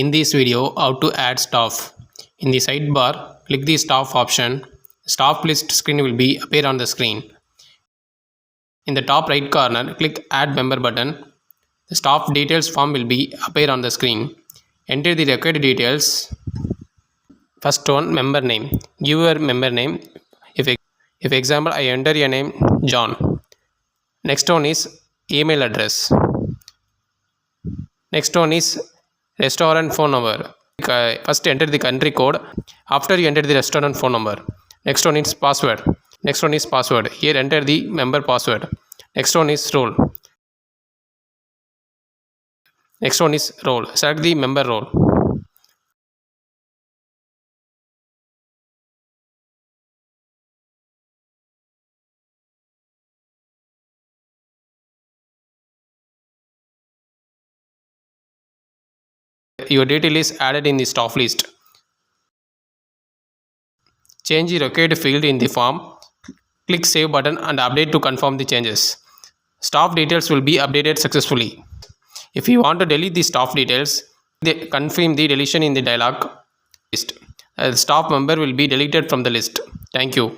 In this video, how to add staff. In the sidebar, click the staff option. Staff list screen will be appear on the screen. In the top right corner, click Add Member button. The staff details form will be appear on the screen. Enter the required details. First one, member name. Give your member name. If example, I enter your name John. Next one is email address. Next one is restaurant phone number. First enter the country code. After you enter the restaurant phone number. Next one is password. Next one is password. Here enter the member password. Next one is role. Next one is role. Select the member role. Your detail is added in the staff list. Change the required field in the form. Click Save button and update to confirm the changes. Staff details will be updated successfully. If you want to delete the staff details, confirm the deletion in the dialog list. The staff member will be deleted from the list. Thank you.